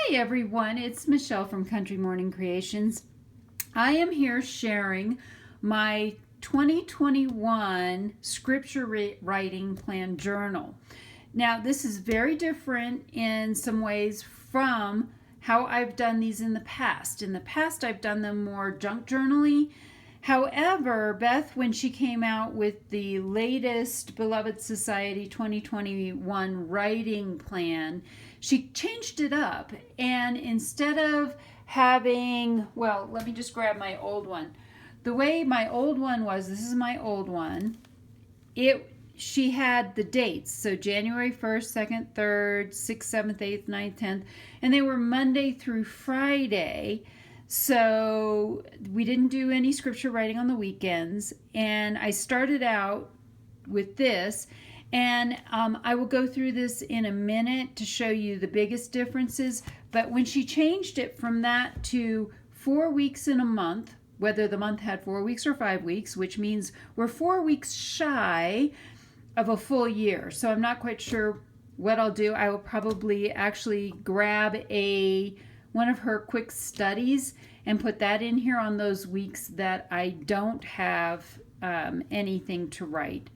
Hi everyone, it's Michelle from Country Morning Creations. I am here sharing my 2021 scripture writing plan journal. Now this is very different in some ways from how I've done these in the past. In the past I've done them more junk journally. However, Beth, when she came out with the latest Beloved Society 2021 writing plan, she changed it up. And instead of having, well, let me just grab my old one. The way my old one was, this is my old one, she had the dates. So January 1st, 2nd, 3rd, 6th, 7th, 8th, 9th, 10th, and they were Monday through Friday. So we didn't do any scripture writing on the weekends, and I started out with this, and I will go through this in a minute to show you the biggest differences. But when she changed it from that to 4 weeks in a month, whether the month had 4 weeks or 5 weeks, which means we're 4 weeks shy of a full year. So I'm not quite sure what I'll do. I will probably actually grab one of her quick studies and put that in here on those weeks that I don't have anything to write.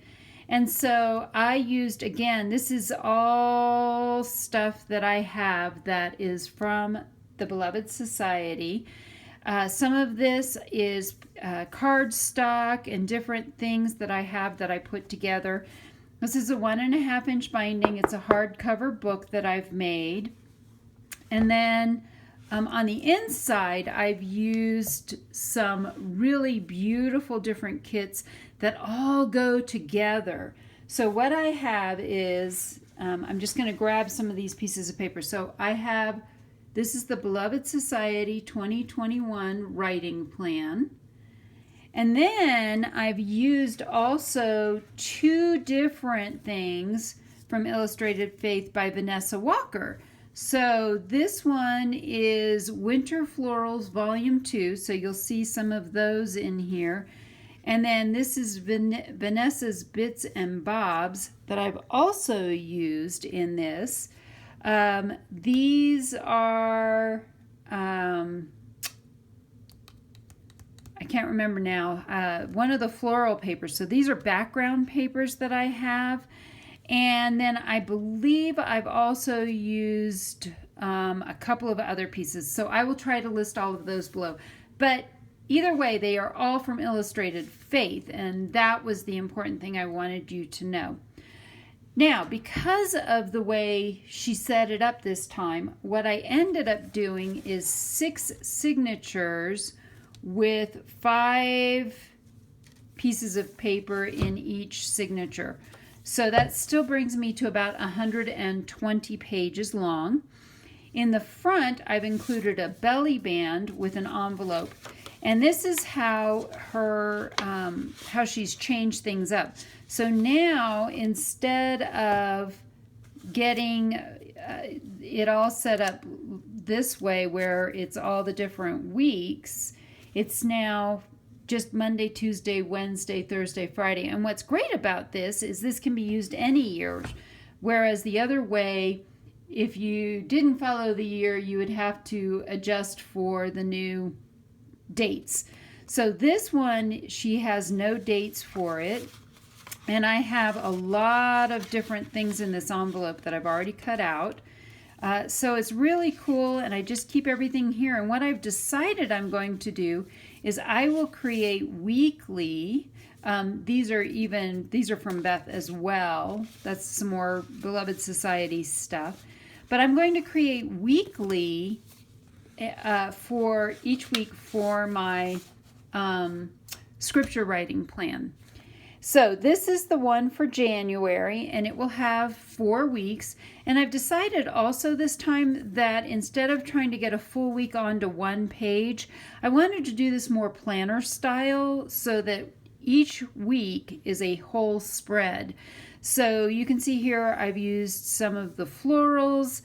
And so I used, again, this is all stuff that I have that is from the Beloved Society. Some of this is cardstock and different things that I have that I put together. This is a 1.5 inch binding. It's a hardcover book that I've made. And then on the inside, I've used some really beautiful different kits that all go together. So what I have is, I'm just going to grab some of these pieces of paper. So I have, this is the Beloved Society 2021 writing plan. And then I've used also 2 different things from Illustrated Faith by Vanessa Walker. So this one is Winter Florals Volume 2, so you'll see some of those in here. And then this is Vanessa's Bits and Bobs that I've also used in this. These are, I can't remember now, one of the floral papers. So these are background papers that I have. And then I believe I've also used a couple of other pieces. So I will try to list all of those below. But either way, they are all from Illustrated Faith. And that was the important thing I wanted you to know. Now, because of the way she set it up this time, what I ended up doing is 6 signatures with 5 pieces of paper in each signature. So that still brings me to about 120 pages long. In the front, I've included a belly band with an envelope. And this is how how she's changed things up. So now, instead of getting it all set up this way where it's all the different weeks, it's now just Monday, Tuesday, Wednesday, Thursday, Friday. And what's great about this is this can be used any year, whereas the other way, if you didn't follow the year, you would have to adjust for the new dates. So this one, she has no dates for it. And I have a lot of different things in this envelope that I've already cut out. So it's really cool, and I just keep everything here. And what I've decided I'm going to do is I will create weekly, these are from Beth as well. That's some more Beloved Society stuff. But I'm going to create weekly for each week for my scripture writing plan. So this is the one for January, and it will have 4 weeks. And I've decided also this time that instead of trying to get a full week onto one page, I wanted to do this more planner style so that each week is a whole spread. So you can see here I've used some of the florals.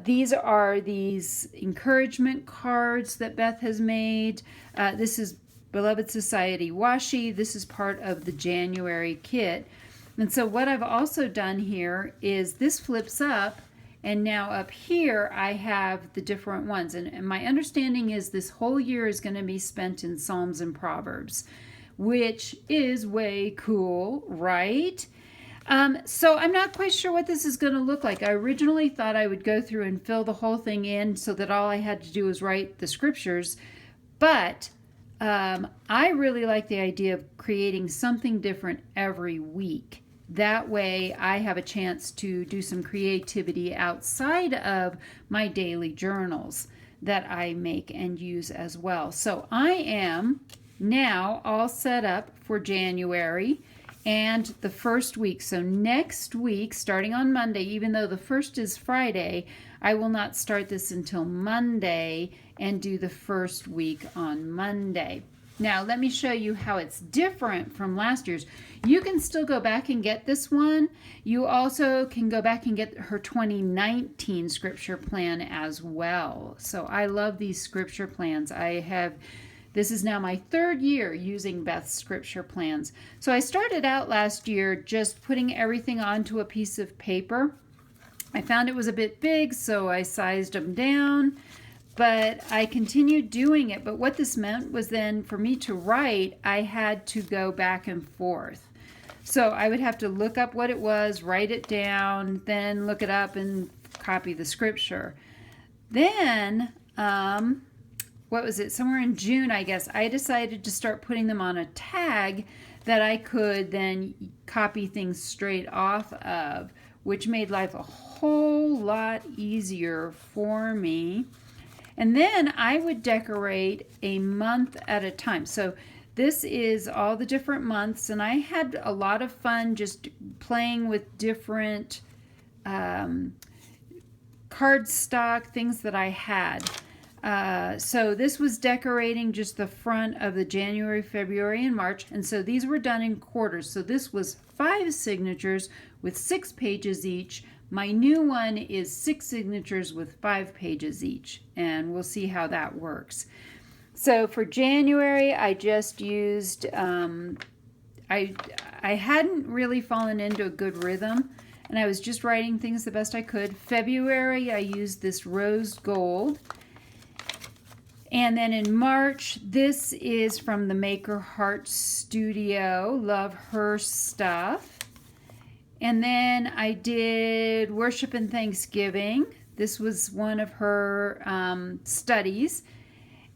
These are these encouragement cards that Beth has made. This is Beloved Society washi. This is part of the January kit. And so what I've also done here is this flips up And now up here, I have the different ones. And my understanding is this whole year is going to be spent in Psalms and Proverbs, which is way cool, right? So I'm not quite sure what this is going to look like. I originally thought I would go through and fill the whole thing in so that all I had to do was write the scriptures. But I really like the idea of creating something different every week. That way I have a chance to do some creativity outside of my daily journals that I make and use as well. So I am now all set up for January and the first week. So next week, starting on Monday, even though the first is Friday, I will not start this until Monday and do the first week on Monday. Now, let me show you how it's different from last year's. You can still go back and get this one. You also can go back and get her 2019 scripture plan as well. So I love these scripture plans. This is now my third year using Beth's scripture plans. So I started out last year just putting everything onto a piece of paper. I found it was a bit big, so I sized them down. But I continued doing it. But what this meant was then for me to write, I had to go back and forth. So I would have to look up what it was, write it down, then look it up and copy the scripture. Then, what was it? Somewhere in June, I guess, I decided to start putting them on a tag that I could then copy things straight off of, which made life a whole lot easier for me. And then I would decorate a month at a time. So this is all the different months, and I had a lot of fun just playing with different cardstock, things that I had. So this was decorating just the front of the January, February, and March. And so these were done in quarters. So this was 5 signatures with 6 pages each. My new one is 6 signatures with 5 pages each, and we'll see how that works. So for January, I just used, I hadn't really fallen into a good rhythm, and I was just writing things the best I could. February, I used this rose gold. And then in March, this is from the Maker Heart Studio. Love her stuff. And then I did Worship and Thanksgiving. This was one of her studies.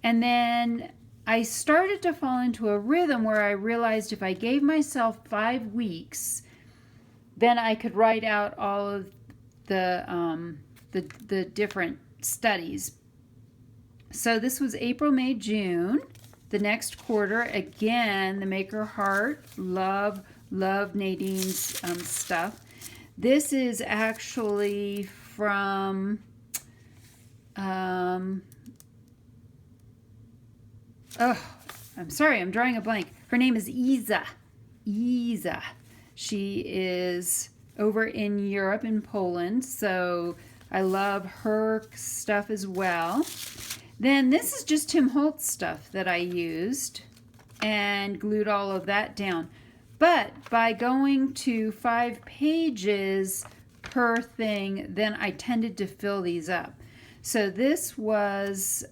And then I started to fall into a rhythm where I realized if I gave myself 5 weeks, then I could write out all of the different studies. So this was April, May, June. The next quarter, again, the Maker Heart. Love Nadine's stuff. This is actually from I'm sorry, I'm drawing a blank. Her name is Isa. She is over in Europe, in Poland, so I love her stuff as well. Then this is just Tim Holtz stuff that I used and glued all of that down. But by going to 5 pages per thing, then I tended to fill these up. So this was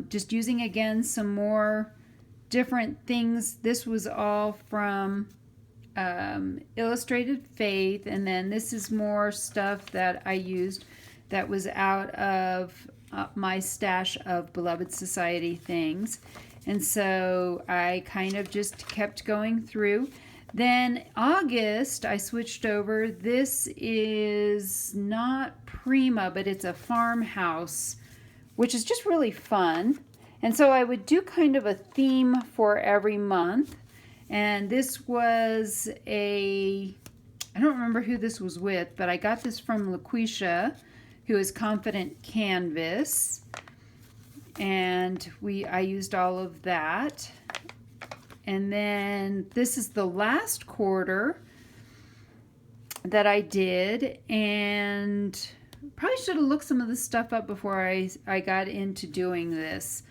just using, again, some more different things. This was all from Illustrated Faith, and then this is more stuff that I used that was out of my stash of Beloved Society things. And so I kind of just kept going through. Then August, I switched over. This is not Prima, but it's a farmhouse, which is just really fun. And so I would do kind of a theme for every month. And this was I don't remember who this was with, but I got this from LaQuisha, who is Confident Canvas. And I used all of that. And then this is the last quarter that I did, and probably should have looked some of this stuff up before I got into doing this.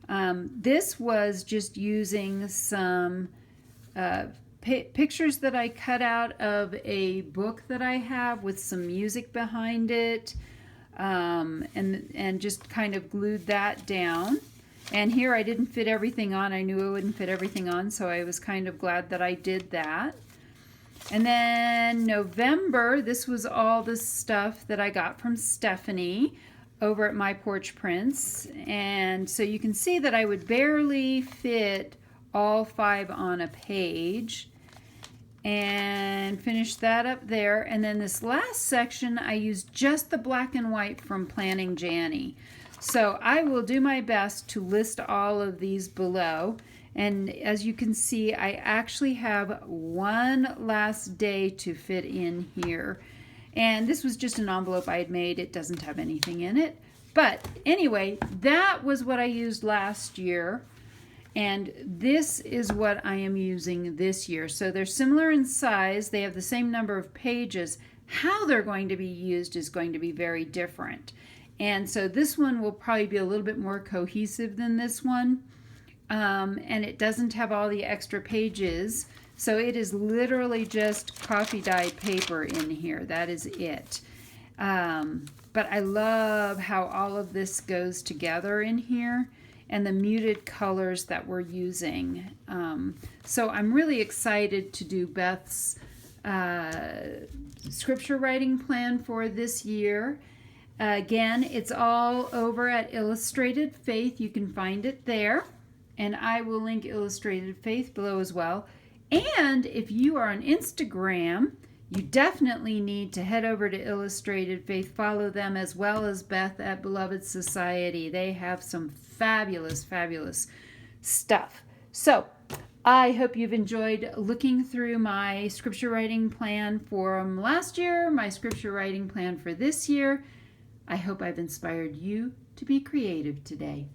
This was just using some pictures that I cut out of a book that I have with some music behind it. and just kind of glued that down. And here I didn't fit everything on. I knew I wouldn't fit everything on, so I was kind of glad that I did that. And then November, this was all the stuff that I got from Stephanie over at My Porch Prints. And so you can see that I would barely fit all 5 on a page. And finish that up there. And then this last section, I used just the black and white from Planning Janny. So I will do my best to list all of these below. And as you can see, I actually have one last day to fit in here. And this was just an envelope I had made. It doesn't have anything in it. But anyway, that was what I used last year. And this is what I am using this year. So they're similar in size. They have the same number of pages. How they're going to be used is going to be very different. And so this one will probably be a little bit more cohesive than this one. And it doesn't have all the extra pages. So it is literally just coffee dyed paper in here. That is it. But I love how all of this goes together in here and the muted colors that we're using. So I'm really excited to do Beth's scripture writing plan for this year. Again, it's all over at Illustrated Faith. You can find it there. And I will link Illustrated Faith below as well. And if you are on Instagram, you definitely need to head over to Illustrated Faith. Follow them as well as Beth at Beloved Society. They have some fabulous, fabulous stuff. So I hope you've enjoyed looking through my scripture writing plan from last year, my scripture writing plan for this year. I hope I've inspired you to be creative today.